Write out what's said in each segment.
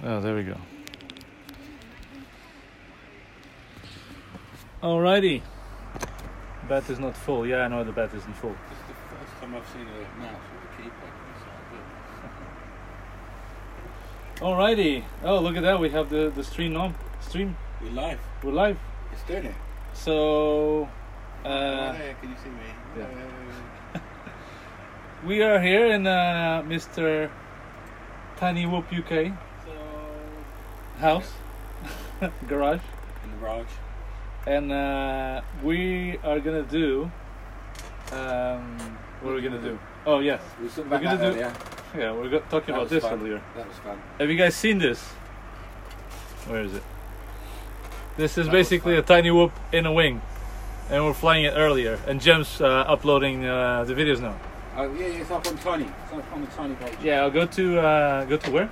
Oh, there we go. Alrighty. Bat is not full. Yeah, I know the bat isn't full. This is the first time I've seen a mouse with a keypad inside. Alrighty. Oh, look at that. We have the stream on. Stream. We're live. We're live. It's doing it. So, Hey, can you see me? Yeah. We are here in Mr. Tiny Whoop UK house, garage. In the garage. And we are gonna do. What are we gonna do? Oh yes, We were talking we're about gonna that do. earlier. Yeah, we're talking That about was this fun. earlier. That was fun. Have you guys seen this? Where is it? This is That was basically a fun. tiny whoop in a wing, and we're flying it earlier. And Jem's uploading the videos now. Oh yeah, it's up on Tiny. It's up on the Tiny page. Yeah, I'll go to where?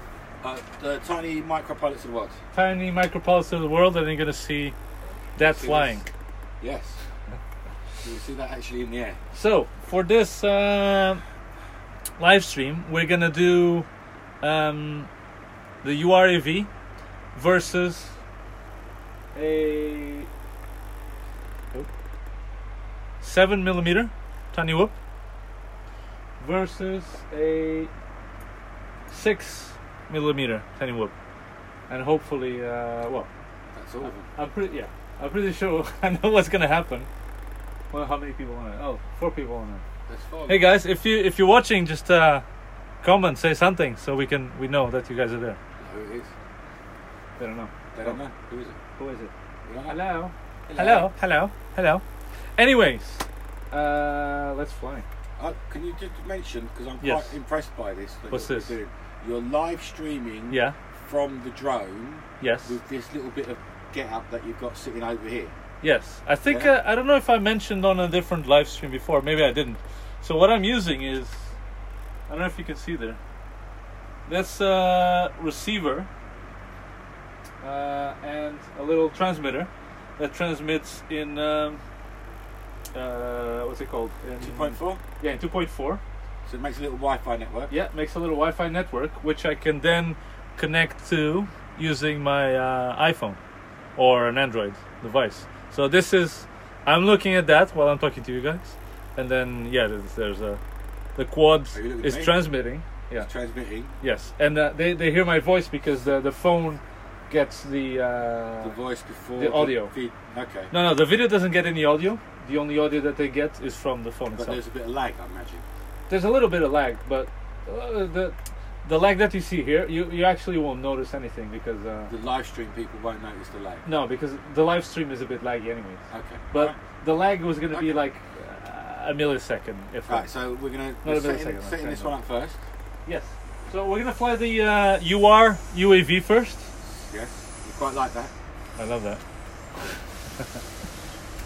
The Tiny Micropilots of the World. Tiny Micropilots of the World, and you're gonna see that See flying. this? Yes. You see that actually in the air. So for this live stream, we're gonna do the URAV versus a 7mm tiny whoop versus a 6mm tiny whoop, and hopefully, well, That's all of them. I'm pretty sure I know what's gonna happen. Well, how many people on it? Oh, 4 people on it. That's fun. Hey guys, if you're watching, just comment, say something, so we know that you guys are there. Who it is? They don't know. They don't know. Who is it? Who is it? You don't know? Hello. Hello. Hello. Hello. Anyways, let's fly. Can you just mention, because I'm Yes. quite impressed by this. What's you're this? doing. You're live streaming Yeah. from the drone Yes. with this little bit of get up that you've got sitting over here. Yes. I think Yeah. I don't know if I mentioned on a different live stream before. Maybe I didn't. So what I'm using is, I don't know if you can see there. That's a receiver and a little transmitter that transmits in what's it called? In 2.4. Yeah, in 2.4. So it makes a little Wi-Fi network. Yeah, makes a little Wi-Fi network, which I can then connect to using my iPhone or an Android device. So this is, I'm looking at that while I'm talking to you guys, and then yeah, there's the quad Are you looking at is me? transmitting. Yeah. It's transmitting Yes, and they hear my voice because the phone gets the voice before the audio. feed. Okay. No, the video doesn't get any audio. The only audio that they get is from the phone But itself. there's a bit of lag, I imagine. There's a little bit of lag, but the lag that you see here, you actually won't notice anything because The live stream people won't notice the lag. no, because the live stream is a bit laggy anyways. Okay. But Right. the lag was going to be Okay. like a millisecond. If Right, so we're going Not a to millisecond, setting I'm this saying one up first. Yes. So we're going to fly the UR UAV first. Yes. You quite like that. I love that.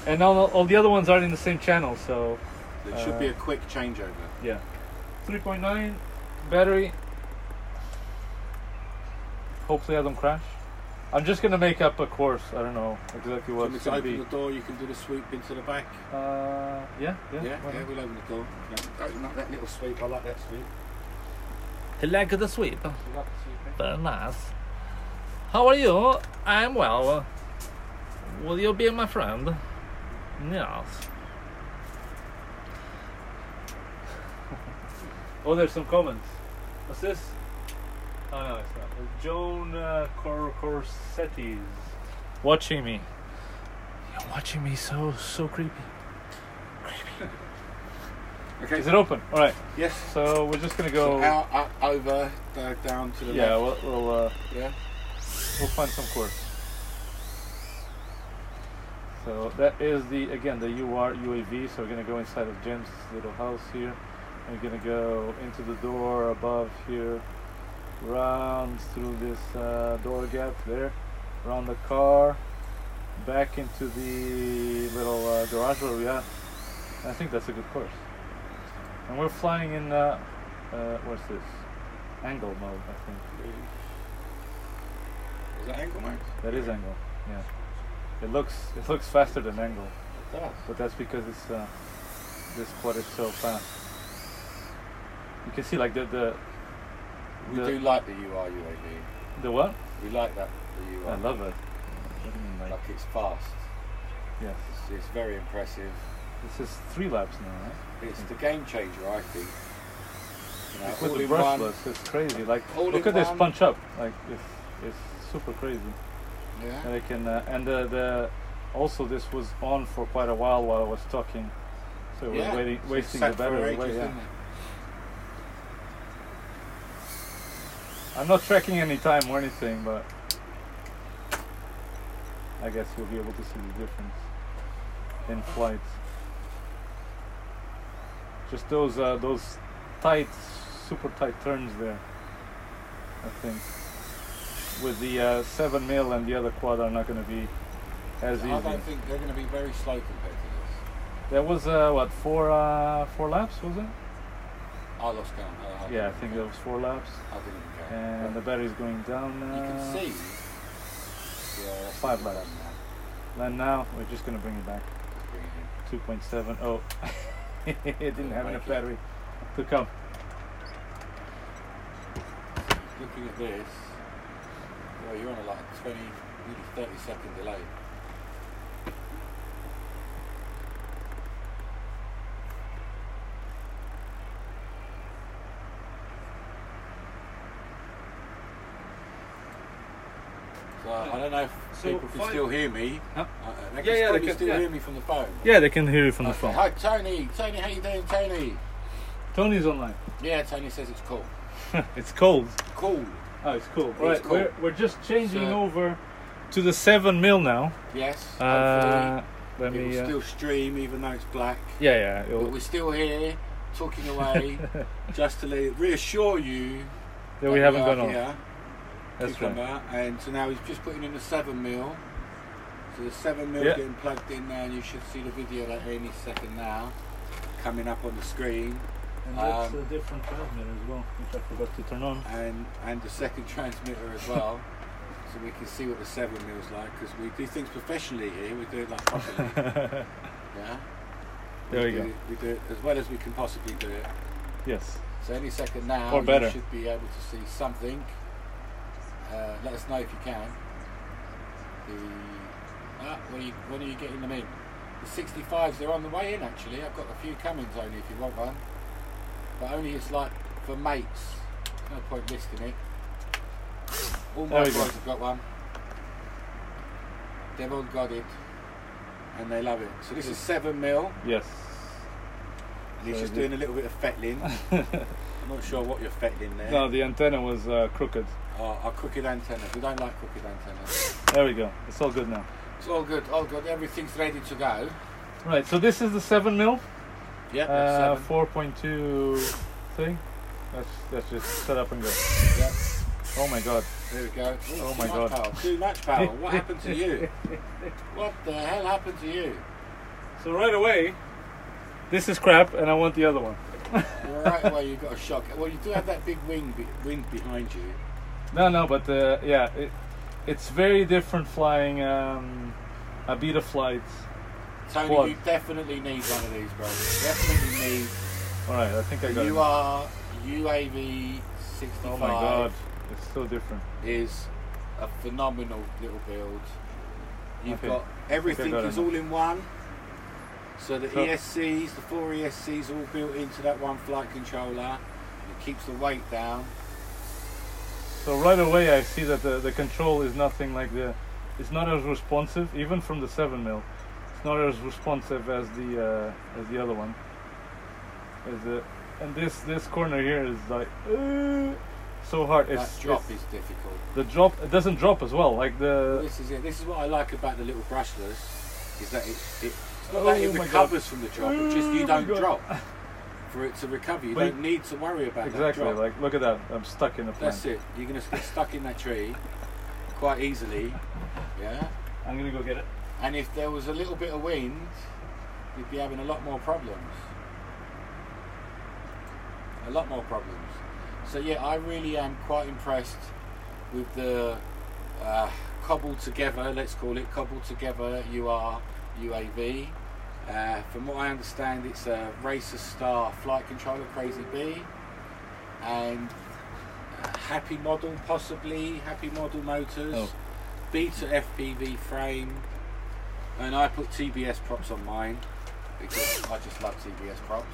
And all the other ones are in the same channel, so There should be a quick changeover. yeah. 3.9 battery. Hopefully I don't crash. I'm just gonna make up a course. I don't know exactly what When it's we gonna open be. the door, you can do the sweep into the back. Yeah. Yeah, why yeah, not? we'll open the door. Yeah, open up that little sweep. I like that sweep. He like the sweep. You like the sweep, eh? Very nice. How are you? I'm well. Will you be my friend? Yes. Oh, there's some comments. What's this? Oh no, it's not. It's Joan Corsetti's watching me. You're watching me so creepy. Creepy. Okay. Is it open? All right. Yes. So we're just gonna go. Out, up, over, down to the Yeah, left. we'll Yeah. find some course. So that is the UR UAV. So we're gonna go inside of Jim's little house here. We're gonna go into the door above here, round through this door gap there, around the car, back into the little garage where we are. I think that's a good course. And we're flying in what's this? Angle mode, I think. Is that angle mode? That is angle. Yeah. It looks faster than angle, It does. but that's because it's this quad is so fast. You can see like We do like the UR UAV. The what? We like that. The UR. I love it. Like it's fast. Yes. It's very impressive. This is 3 laps now, right? It's the game changer, I think. You know, With all the in one. brushless, it's crazy. Like, All look in at this one. punch up. Like, it's super crazy. Yeah. And I can, and the also this was on for quite a while I was talking, so it was Yeah. waiting, So it's wasting sat the for battery ages, away. Yeah. didn't it? I'm not tracking any time or anything, but I guess you'll be able to see the difference in flight. Just those tight, super tight turns there, I think. With the 7mm and the other quad are not going to be as easy. I don't think they're going to be very slow compared to this. There was what, four laps, was it? I lost count. Yeah, I think there was 4 laps. I didn't even count. And the battery's going down now. You can see. Yeah, that's 5 what laps. we've done now. And now we're just going to bring it back. Let's bring it in. 2.7. Oh, it didn't have Make enough it. battery to come. Looking at this, well, you're on a like 20, nearly 30-second delay. So I don't know if So people can still hear me. Huh? They can Yeah, probably they can, still yeah. hear me from the phone. Yeah, they can hear you from the Okay. phone. Hi, Tony. Tony, how you doing, Tony? Tony's online. Yeah, Tony says it's cool. It's cold. Cool. Oh, it's cool. It's Right, cool. we're just changing So- over to the 7mm now. Yes. Let Hopefully, me. it will still stream even though it's black. Yeah. But we're still here, talking away, just to reassure you Yeah, we that haven't are gone off. here, That's cucumber, right. and so now he's just putting in the 7mm. So the 7mm Yeah. getting plugged in now, and you should see the video like any second now, coming up on the screen. And that's a different transmitter as well, which I forgot to turn on. And the second transmitter as well, so we can see what the 7mm is like, because we do things professionally here. We do it like properly. Yeah. There we go. We do it as well as we can possibly do it. Yes. So any second now, Or better. you should be able to see something. Let us know if you can. When are you getting them in? The 65s, they're on the way in actually. I've got a few coming, Tony, if you want one. But only it's like for mates. No point listing it. All my There we boys go. have got one. They've all got it. And they love it. So this is 7mm. Yes. And he's So just the- doing a little bit of fettling. I'm not sure what you're fettling there. No, the antenna was crooked. Our crooked antennas. We don't like crooked antennas. There we go. It's all good now. It's all good, all good. Everything's ready to go. Right. So this is the 7mm. Yep, that's 7. 4.2 thing. Let's just set up and go. Yep, Oh my god. there we go. Oh Too my much God. Power. Too much power. What happened to you? What the hell happened to you? So right away, this is crap, and I want the other one. Right away you got a shock. Well, you do have that big wind behind you. No, but yeah, it's very different flying a beta flight. Tony, Quad. you definitely need one of these, bro. Definitely need. All right, I think I got it. You are UAV 65. Oh my god, it's so different. Is a phenomenal little build. You've Okay. got everything got it is now. all in one. So the So- ESCs, the 4 ESCs, all built into that one flight controller. It keeps the weight down. So right away I see that the control is nothing like it's not as responsive, even from the 7mm. It's not as responsive as the other one. And this corner here is like so hard. That It's drop is difficult. the drop. It doesn't drop as well. Like the This is it. This is what I like about the little brushless, is that it's not Oh that it my recovers from the drop. It's just you Oh my don't God. drop for it to recover. You But- don't need to worry about exactly. that drop. Like look at that. I'm stuck in the plane. That's it. You're gonna get stuck in that tree quite easily. Yeah. I'm gonna go get it. And if there was a little bit of wind, you'd be having a lot more problems. A lot more problems. So yeah, I really am quite impressed with the cobbled together, let's call it cobbled together UAV. From what I understand, it's a Racer Star flight controller, Crazy B, and Happy Model, possibly. Happy Model Motors. Oh. Beta FPV frame. And I put TBS props on mine because I just love TBS props.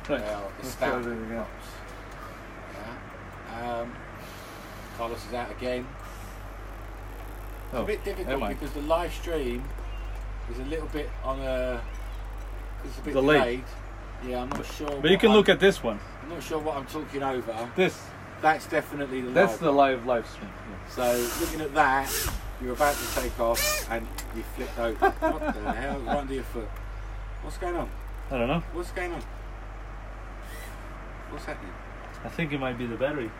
Right. They are Let's try astounding it again. props. Yeah. Carlos is out again. It's a bit difficult because the live stream is a little bit on a. It's a bit delayed. Yeah, I'm not sure. But you can look at this one. I'm not sure what I'm talking over. That's definitely the That's live. the live stream. Yeah. So looking at that, you're about to take off and you flipped over. What the hell? Right under your foot. What's going on? I don't know. What's going on? What's happening? I think it might be the battery.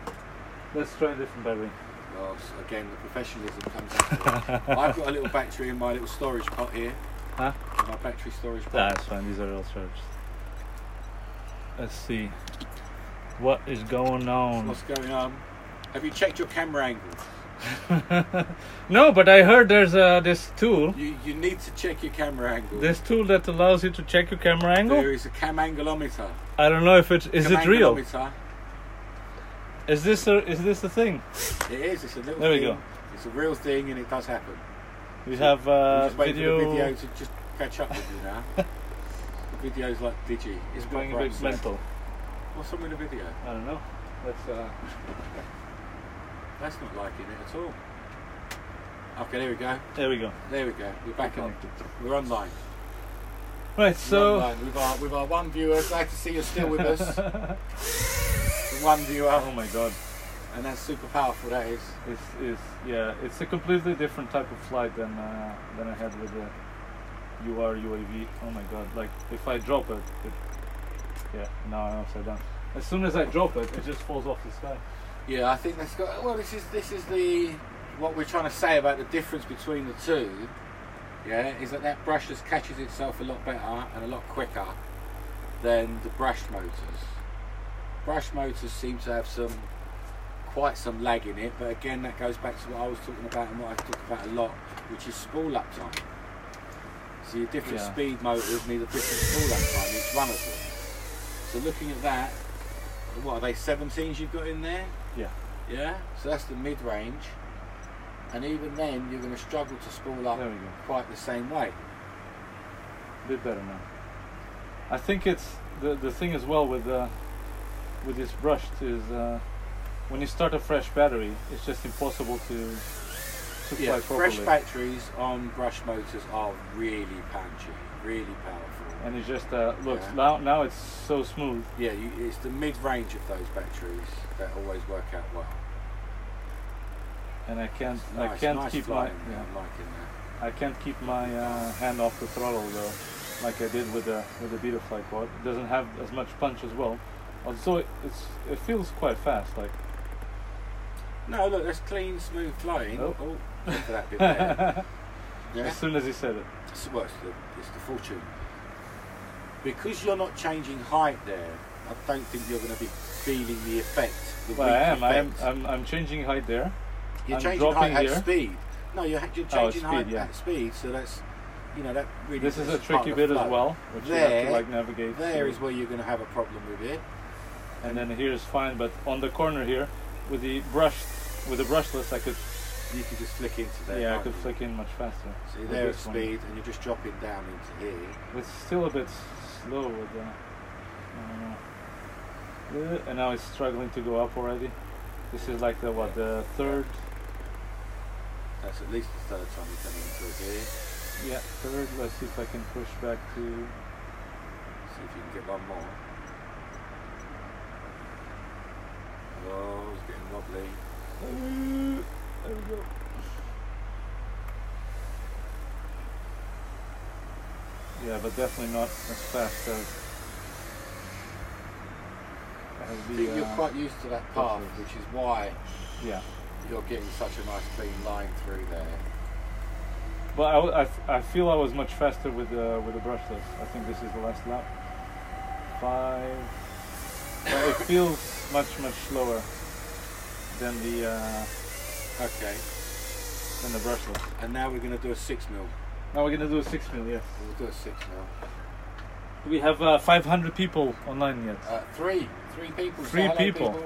Let's try a different battery. Well, again, the professionalism comes out. I've got a little battery in my little storage pot here. Huh? My battery storage pot. That's fine. These are all charged. Let's see. What is going on? What's going on? Have you checked your camera angle? No, but I heard there's this tool. You need to check your camera angle. This tool that allows you to check your camera angle. There is a cam angleometer. I don't know if it's is it real. Angleometer. Is this a thing? It is. It's a little. There we thing. go. It's a real thing, and it does happen. We have I'm just waiting video. for the video to just catch up with you now. The video's like digi. It's going a bit mental. What's wrong with the video? I don't know. That's not liking it at all. Okay, there we go. There we go. There we go. We're back on. We're online. Right, so We're online with our one viewer. Glad to see you're still with us. One viewer. oh my god, And that's super powerful. That is. it's a completely different type of flight than I had with the URAV. Oh my god, like if I drop it, now I'm upside down. As soon as I drop it, it just falls off the sky. Yeah, I think that's got. Well, this is the what we're trying to say about the difference between the two. Yeah, is that brushless catches itself a lot better and a lot quicker than the brushed motors. Brushed motors seem to have quite some lag in it, but again, that goes back to what I was talking about and what I talk about a lot, which is spool up time. So your different speed motors need a different spool up time, each one of them. So looking at that, what are they, 17s you've got in there? Yeah. Yeah? So that's the mid-range. And even then, you're going to struggle to spool up quite the same way. A bit better now. I think it's the thing as well with this brushed is when you start a fresh battery, it's just impossible to fly properly. Fresh batteries on brush motors are really punchy, really powerful. And it just looks now it's so smooth. Yeah, it's the mid-range of those batteries that always work out well. And I can't keep flying, my I'm liking that. I can't keep my hand off the throttle though, like I did with the Betafly quad. It doesn't have as much punch as well. Also, it feels quite fast. Like no, look, that's clean, smooth flying. Oh, look for that bit there. Yeah. As soon as he said it. It's the fortune. Because you're not changing height there, I don't think you're going to be feeling the effect. I'm changing height there. You're I'm changing height at here. speed. No, you're changing height yeah. at speed. So that's, that really. This is a tricky bit as well, which you have to like navigate. There is where you're going to have a problem with it. And then here is fine, but on the corner here, with the brushless, you can just flick into there. Yeah, I could flick in much faster. See, there at speed, and you're just dropping down into here. It's still a bit slow with I don't know. And now it's struggling to go up already. This is like the third. That's at least the third time you're coming into here. Yeah, third. Let's see if I can push back to. See if you can get one more. Oh, it's getting wobbly. There we go. Yeah, but definitely not as fast as I think you're quite used to that path, which is why you're getting such a nice clean line through there. But I feel I was much faster with the brushless. I think this is the last lap. 5. But it feels much slower than the than the brushless. And now we're going to do a 6mm. Now we're going to do a 6mm, yes. We'll do a 6mm. Do we have 500 people online yet? 3 people. Three people.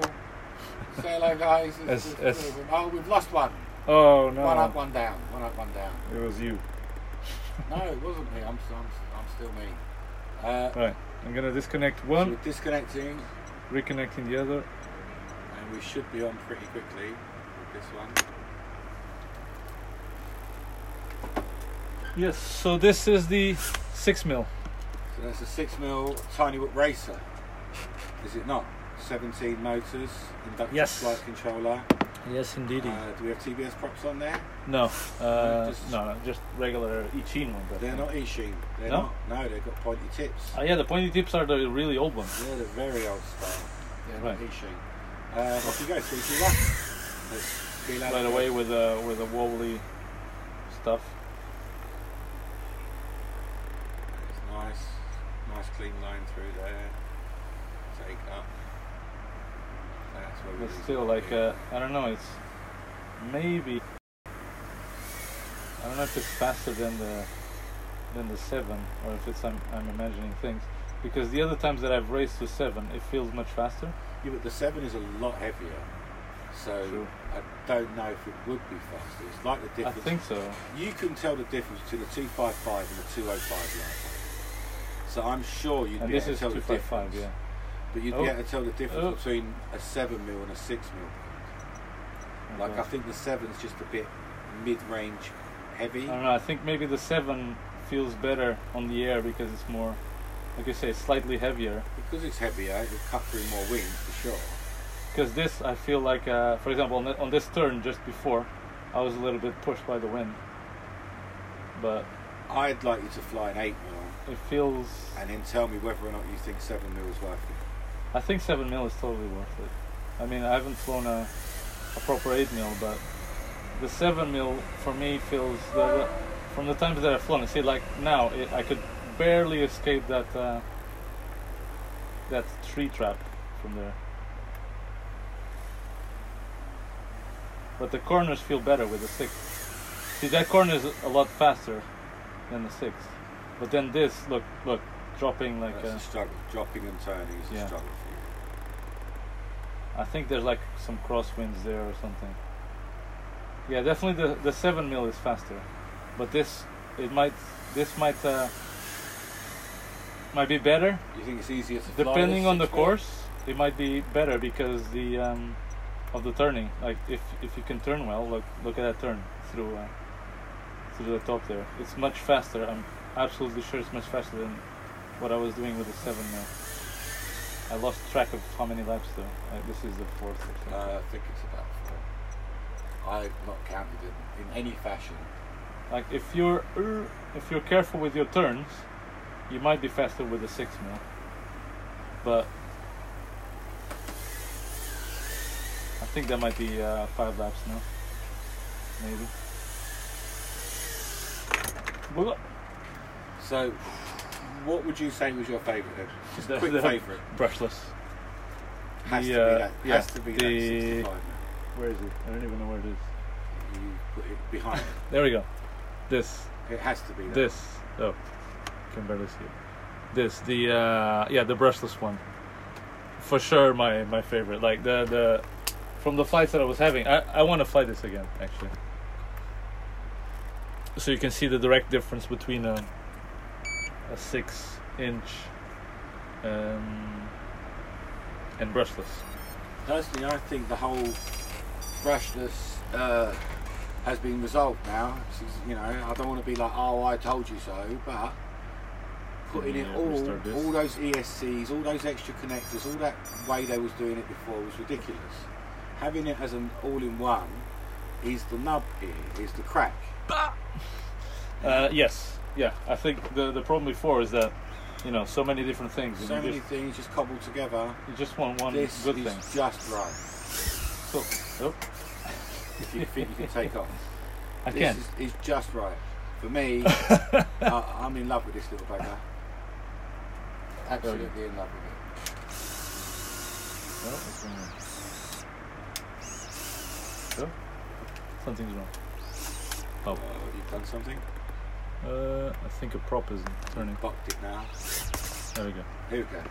Say hello, guys. Oh, we've lost one. Oh no! One up, one down. One up, one down. It was you. No, it wasn't me. I'm still me. Right. I'm gonna disconnect one. So we're disconnecting, Reconnecting the other. and we should be on pretty quickly with this one. Yes. So this is the 6mm. So that's a 6mm Tiny Whoop Racer. Is it not? 17 motors, inductive Yes. flight controller. Yes, indeed. Do we have TBS props on there? No. Just- No. Just regular Ichin one. But They're not Ishin. They're No? not. No, they've got pointy tips. Yeah, the pointy tips are the really old ones. Yeah, they're very old style. They're Right. not Ishin. Off you go, 3, 2, 1. Let's feel out Right the away go. with a wobbly stuff. It's nice clean line through there. Take up. That's where we But need still, to like be. I don't know. It's maybe I don't know if it's faster than the 7, or if it's I'm imagining things. Because the other times that I've raced to 7, it feels much faster. Yeah, but the 7 is a lot heavier, so True. I don't know if it would be faster. It's like the I difference. think so. You can tell the difference between a 255 and a 205 light. So I'm sure you'd And be this able is to tell the 255, difference. yeah. But you'd Oh. be able to tell the difference Oh. between a 7mm and a 6mm. Like Okay. I think the 7's just a bit mid-range heavy. I don't know. I think maybe the 7 feels better on the air because it's more, like you say, slightly heavier. Because it's heavier, it'll cut through more wind for sure. Because this, I feel like, for example, on this turn just before, I was a little bit pushed by the wind. But I'd like you to fly an 8mm it feels. and then tell me whether or not you think 7mm is worth it. I think 7mm is totally worth it. I mean, I haven't flown a proper 8mm, but the 7mm for me feels from the times that I've flown. See, like now, I could barely escape that tree trap from there. But the corners feel better with the 6. See, that corner is a lot faster than the 6. But then this, look, dropping like That's a struggle. Dropping and turning is Yeah. a struggle for you. I think there's like some crosswinds there or something. Yeah, definitely the 7mm is faster. But this might be better. You think it's easier to fly Depending with on the 6mm? course, it might be better because of the turning. Like if you can turn well, look at that turn through the top there. It's much faster. I'm absolutely sure it's much faster than what I was doing with the 7mm. I lost track of how many laps though. This is the 4th or something. I think it's about 4. I've not counted it in any fashion. Like if you're careful with your turns, you might be faster with the 6mm. But I think that might be 5 laps now, maybe. Well, So, what would you say was your favourite then? Just a quick the favourite. brushless. Has The, to be that. yeah, Has to be that the- 65 now. Where is it? I don't even know where it is. You put it behind. There we go. This. It has to be that. This. Oh, can barely see it. This. The the brushless one. For sure, my favorite. Like the from the flights that I was having. I want to fly this again actually. So you can see the direct difference between a 6-inch and brushless. Personally, I think the whole brushless has been resolved now. You know, I don't want to be like, oh, I told you so, but putting it restart this. all those ESCs, all those extra connectors, all that way they was doing it before was ridiculous. Having it as an all-in-one is the nub here, is the crack. Yes, yeah. I think the problem before is that so many different things. and So you many just, things just cobbled together. you just want one This good is thing. just right. So, oh, If you think you can take off. I This can. is just right. For me, I'm in love with this little bugger. Absolutely in love with it. Oh, what's going on? Oh, something's wrong. Oh, You've done something? I think a prop isn't turning. Bucked it now. There we go. Here we go.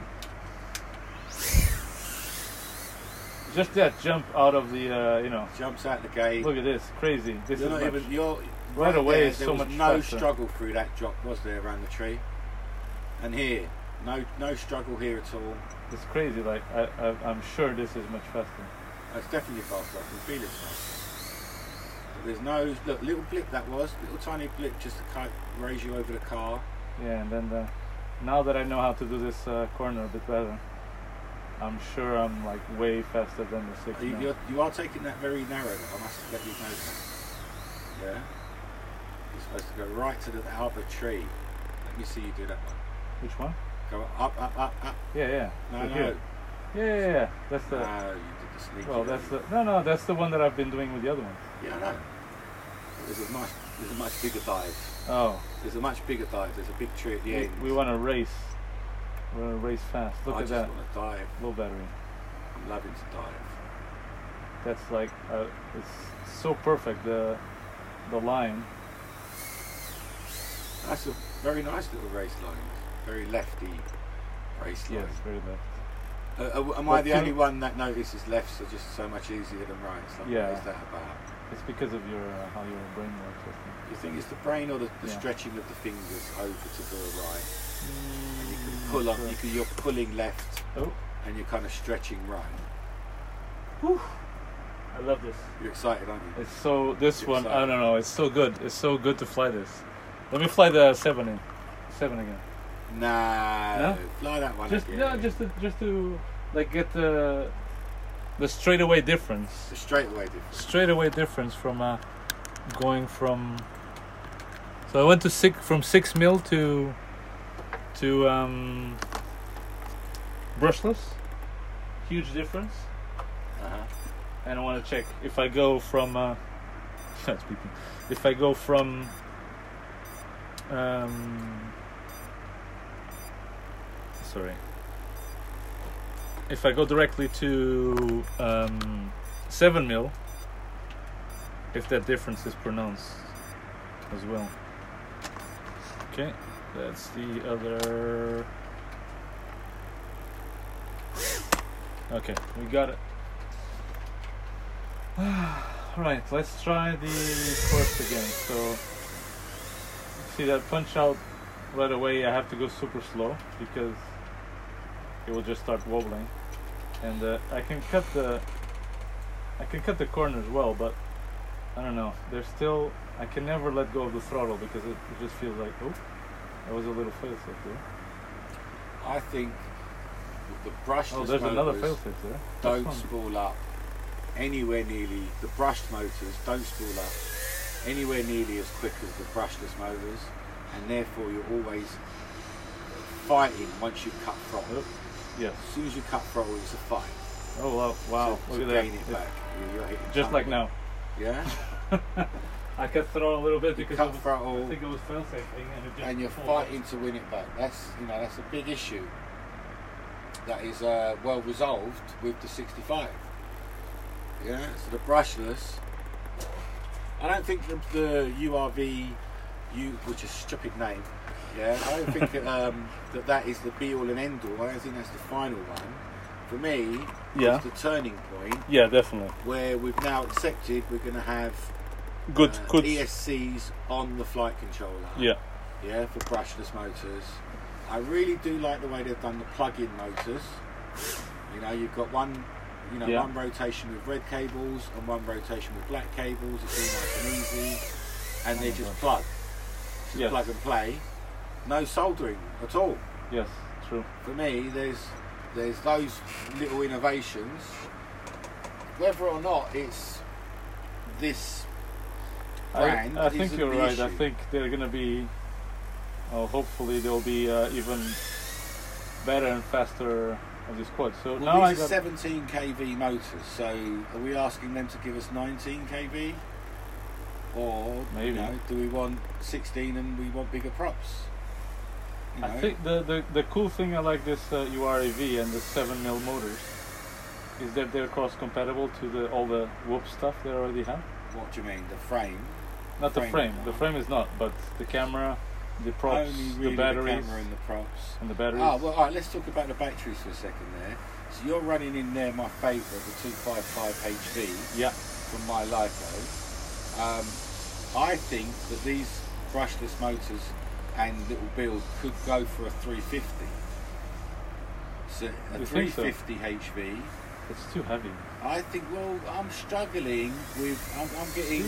just that jump out of the, you know. Jumps out the gate. Look at this, crazy. This You're is not much, even, you're right away there, is there so was much no faster. struggle through that drop, was there, around the tree? And here, no struggle here at all. It's crazy. Like I'm sure this is much faster. It's definitely faster. I can feel it faster. But there's no look, little blip that was, little tiny blip just to raise you over the car. Yeah, and then now that I know how to do this corner a bit better, I'm sure I'm like way faster than the 6 mil. You are taking that very narrow. I must let you know that. Yeah. You're supposed to go right to the outer tree. Let me see you do that one. Which one? Go up. Yeah. No, So no. here. Yeah. That's the. No, you did the sneaky. Well, that's the. No. That's the one that I've been doing with the other ones. Yeah, I know. There's a much bigger dive. Oh. There's a much bigger dive. There's a big tree at the end. We want to race. We want to race fast. Look I at just that. want to dive. Low battery. I'm loving to dive. That's like it's so perfect. The line. That's a very nice little race line. Very lefty race line. Yes, very left. Am I the only one that notices lefts are just so much easier than rights? Like, Yeah. what is that about? It's because of your how your brain works. I think. Do you think it's the brain or the Yeah. stretching of the fingers over to the right? And you can Mm, pull up. not sure. You're pulling left, Oh. and you're kind of stretching right. Whew. I love this. You're excited, aren't you? It's so this You're one. I excited. don't know. It's so good. It's so good to fly this. Let me fly the 7 again. Nah, No? fly that one Just again. no, just to like get the straightaway difference. The straightaway difference. Straightaway difference from going from. So I went to from 6 mil to brushless. Huge difference. And I want to check if I go from. If I go from. Sorry. If I go directly to 7 mil, if that difference is pronounced as well. Okay, that's the other. Okay, we got it. Alright, let's try the first again. So, see that punch out right away, I have to go super slow because it will just start wobbling. And I can cut the corners well, but I don't know. There's still, I can never let go of the throttle because it just feels like, oh, that was a little failsafe there. I think the brushless Oh, there's another motors failsafe there. don't That's fun. spool up anywhere nearly. The brushed motors don't spool up anywhere nearly as quick as the brushless motors, and therefore you're always fighting once you cut throttle. Oh, yes. As soon as you cut throttle, it's a fight. Oh wow! to Look at gain that. it back. You're hitting Just like something. now. Yeah. I cut throttle a little bit You because cut it was, throttle I think it was failsafing and it just. And you're pulled. fighting to win it back. That's that's a big issue. That is well resolved with the 65. Yeah. So the brushless. I don't think the URV, which is a stupid name. Yeah. I don't think that is the be all and end all. I don't think that's the final one. For me, Yeah. it's the turning point Yeah, definitely. where we've now accepted we're going to have Good. ESCs on the flight controller. Yeah. Yeah, for brushless motors. I really do like the way they've done the plug-in motors. You know, you've got one rotation with red cables and one rotation with black cables. It's all nice and easy, and they just plug. Just Yes. plug and play. No soldering at all. Yes. True. For me, there's those little innovations. Whether or not it's this brand, I think isn't you're the right. I issue. think they're gonna be. Hopefully they'll be even better and faster on this quad. So Well, now I these are got. 17 kV motors, so are we asking them to give us 19 kV? Or Maybe. do we want 16 and we want bigger props? You know? I think the cool thing I like this URAV and the 7 mil motors is that they're cross compatible to all the whoop stuff they already have. What do you mean? The frame? Not the Frame frame. is The not. frame is not, but the camera, the props, Only really the batteries, camera and the props. and the batteries. Ah, well, all right, let's talk about the batteries for a second there. So you're running in there my favourite, the 255 HV Yeah. from my LiPo. I think that these brushless motors and little build could go for a 350. So a You think so? 350 HV. It's too heavy. I think, well, I'm struggling with, I'm getting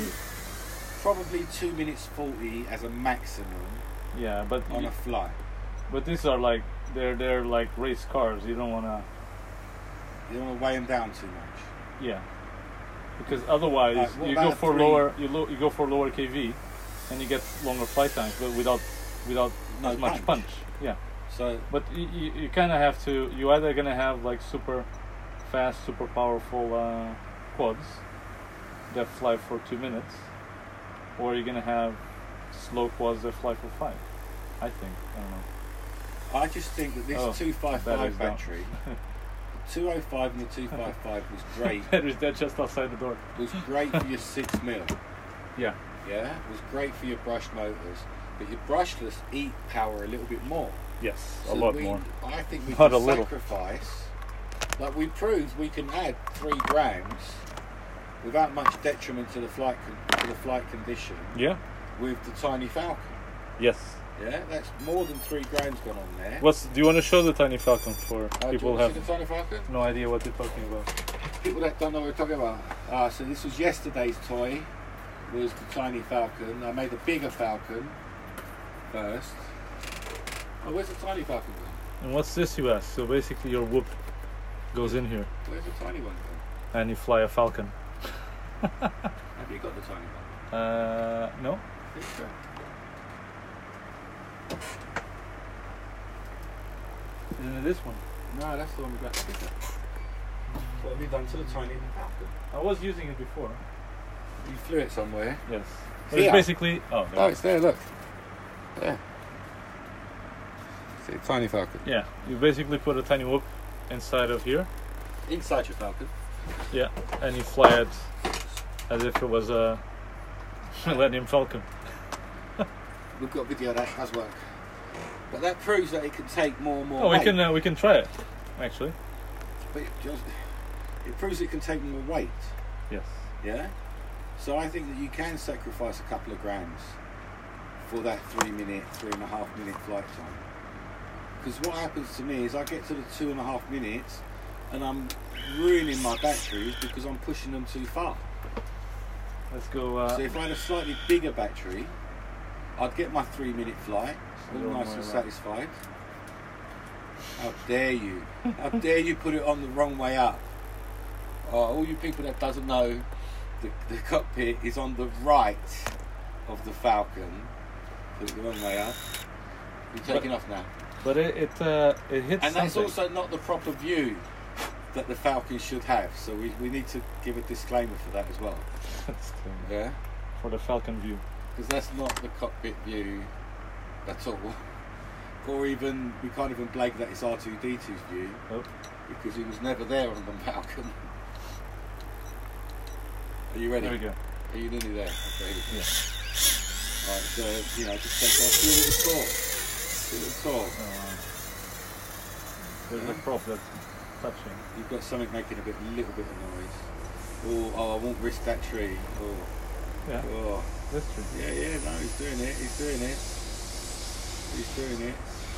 probably 2 minutes 40 as a maximum Yeah, but on a flight. but these are like they're like race cars. You don't wanna. You don't want to weigh them down too much. Yeah. Because otherwise Right, what you about go a for three? you go for lower KV, and you get longer flight times, but without No as much punch. Yeah. So But you kind of have to. You either gonna have like super fast, super powerful quads that fly for 2 minutes, or you're gonna have slow quads that fly for 5. I think. I don't know. I just think that this Oh, 255 battery's down. battery, the 205 and the 255 was great. Battery's dead just outside the door. Was great for your 6mm. Yeah. Yeah, it was great for your brushed motors, but your brushless eat power a little bit more. Yes, So a lot more. I think we Not can a little. sacrifice. Like we proved, we can add 3 grams without much detriment to the flight condition Yeah. with the tiny Falcon. Yes. Yeah, that's more than 3 grams gone on there. Do you want to show the Tiny Falcon for Do you people who want to have see the tiny Falcon? no idea what you're talking about? People that don't know what we're talking about. So this was yesterday's toy, was the tiny Falcon. I made a bigger Falcon first. Oh, where's the tiny Falcon gone? And what's this, you ask? So basically your whoop goes in here Where's the tiny one gone? and you fly a Falcon. Have you got the tiny one? No? I think so. Isn't it this one? No, that's the one we got to pick up. What have you done to the tiny Falcon? I was using it before. You flew it somewhere. Yes. But Here. it's basically... Oh, there. Oh, it's there, look. Yeah. See, tiny Falcon. Yeah, you basically put a tiny whoop inside of here. Inside your Falcon. Yeah, and you fly it as if it was a Millennium Falcon. We've got video that does work. But that proves that it can take more and more Oh, weight. we can try it, actually. But it proves it can take more weight. Yes. Yeah? So I think that you can sacrifice a couple of grams for that 3.5 minute flight time. Because what happens to me is I get to the 2.5 minutes and I'm ruining my batteries because I'm pushing them too far. Let's go... So if I had a slightly bigger battery, I'd get my 3-minute flight, all Long nice way and around. satisfied. How dare you? How dare you put it on the wrong way up? All you people that doesn't know, the cockpit is on the right of the Falcon. Put it the wrong way up. You're taking off now. But it hits And that's something. also not the proper view that the Falcon should have. So we need to give a disclaimer for that as well. Yeah? For the Falcon view. Because that's not the cockpit view at all. Or even, we can't even blame that it's R2-D2's view. Oh. Because he was never there on the Falcon. Are you ready? There we go. Are you nearly there? Okay. Yeah. Right, so, just take off. Do a little tour. Do a little tour. There's a prop that's touching. You've got something making a little bit of noise. Oh, I won't risk that tree. Oh. Yeah. Oh. That's true. Yeah, no, he's doing it. He's doing it.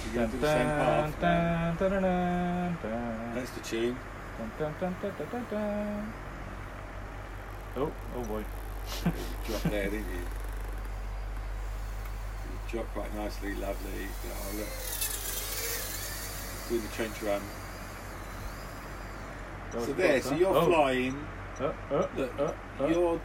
You're going to do the same path. That's the tune. Oh boy. You dropped there, didn't you? You dropped quite nicely, lovely. Oh, look. Doing the trench run. So there, so you're flying. Look, your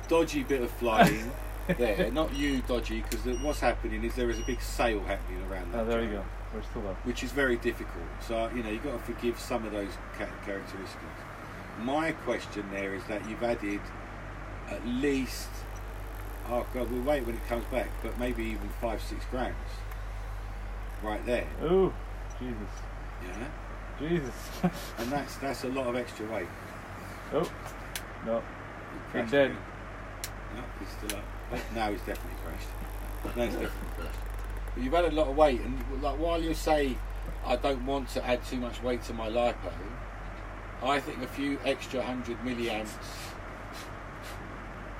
dodgy bit of flying there, not you dodgy, because what's happening is there is a big sail happening around that. Oh, there you drone, go. We're still up. which is very difficult. So, you've got to forgive some of those characteristics. My question there is that you've added at least, oh God, we'll wait when it comes back, but maybe even 5-6 grams right there. Oh, Jesus. Yeah, Jesus. and that's a lot of extra weight. Oh, no. He You're crashed dead. again. No, he's still up. Oh, now he's definitely crashed. No, he's definitely crashed. But you've added a lot of weight, and like while you say I don't want to add too much weight to my LiPo, I think a few extra 100 milliamps,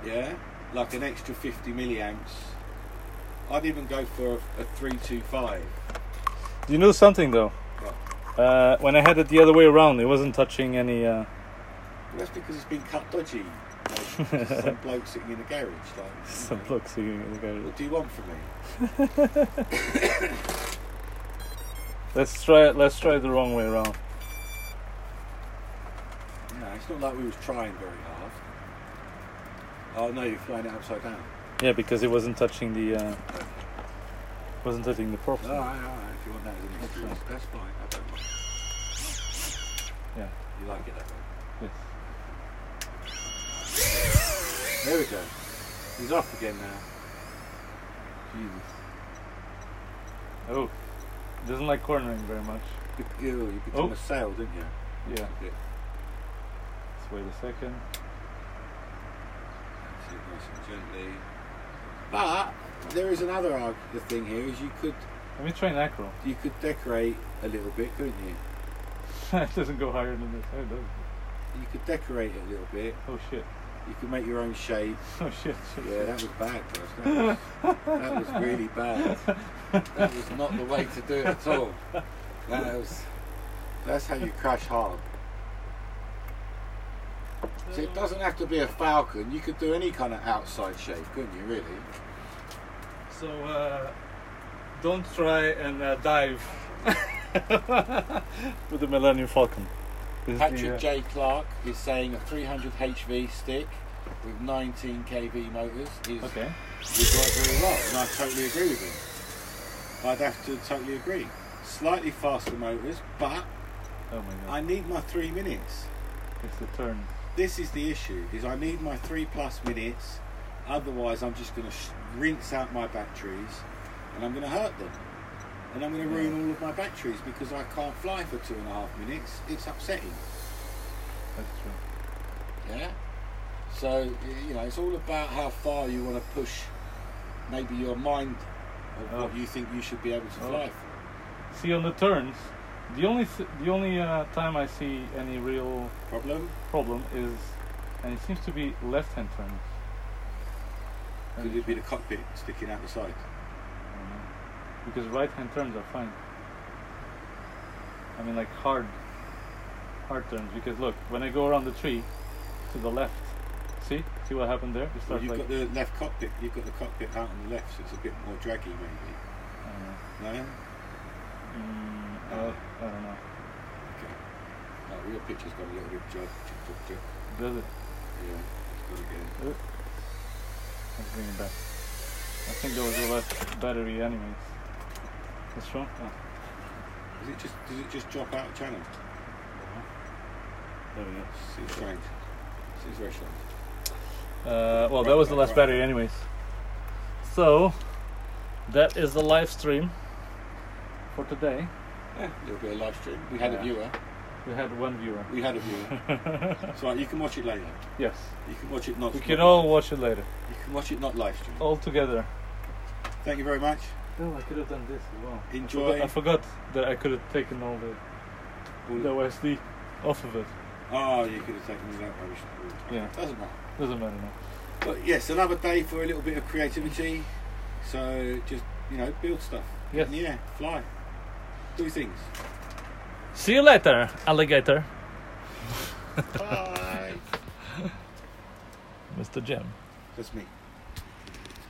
yeah, like an extra 50 milliamps. I'd even go for a 325. You know something though? What? When I had it the other way around, it wasn't touching any. That's because it's been cut dodgy. Like, some bloke sitting in the garage. Like, Some bloke sitting in the garage. what do you want from me? Let's try it. Let's try it the wrong way around. No, it's not like we was trying very hard. Oh no, you're flying it upside down. Yeah, because it wasn't touching the. Wasn't touching the props. Alright. If you want that as an excuse, that's fine. I don't mind. Yeah. You like it that way? Yes. There we go. He's off again now. Jesus. Oh, doesn't like cornering very much. You become a sail, didn't you? Yeah. Yeah. Let's wait a second. That's it, nice and gently. But there is another thing here: is you could Let me try an acro. decorate a little bit, couldn't you? It doesn't go higher than this. Oh, it does. You could decorate it a little bit. Oh shit. You could make your own shape. Oh shit. Yeah, that was bad, Chris. That was really bad. That was not the way to do it at all. That's how you crash hard. So it doesn't have to be a falcon. You could do any kind of outside shape, couldn't you? Really? So don't try and dive with the Millennium Falcon. Patrick J. Clark is saying a 300 HV stick with 19 kV motors would work very well, and I totally agree with him. I'd have to totally agree. Slightly faster motors, but Oh my god. I need my 3 minutes. It's the turn. This is the issue, is I need my 3+ minutes, otherwise I'm just going to rinse out my batteries and I'm going to hurt them. And I'm going to ruin all of my batteries because I can't fly for 2.5 minutes. It's upsetting. That's true. Yeah? So, you know, it's all about how far you want to push maybe your mind of what you think you should be able to fly for. See, on the turns, the only time I see any real problem is, and it seems to be left-hand turns. Could it be the cockpit sticking out the side? I don't know. Because right-hand turns are fine. I mean, like hard turns. Because look, when I go around the tree to the left, see what happened there? It Well, starts you've got the left cockpit. You've got the cockpit out on the left, so it's a bit more draggy, maybe. No? I don't know. Okay. Oh, your picture's got a little bit jog. Does it? Yeah, it's got again. Let's bring it back. I think there was a less battery anyways. That's wrong? Oh. Does it just drop out of channel? There we go. Seems strange. Seems very strange. Well, that was the last battery anyways. So, that is the live stream for today. Yeah, a little bit of live stream. We had a viewer. We had one viewer. We had a viewer. So you can watch it later. Yes. You can watch it not. We can all watch it later. You can watch it not live stream. All together. Thank you very much. Oh, I could have done this as well. Enjoy. I forgot that I could have taken all the OSD off of it. Oh, you could have taken it out. Yeah. Doesn't matter. Doesn't matter now. But yes, another day for a little bit of creativity. So just, you know, build stuff. Yes. Yeah, fly. Do things. See you later, alligator. Bye. Mr. Jim. That's me.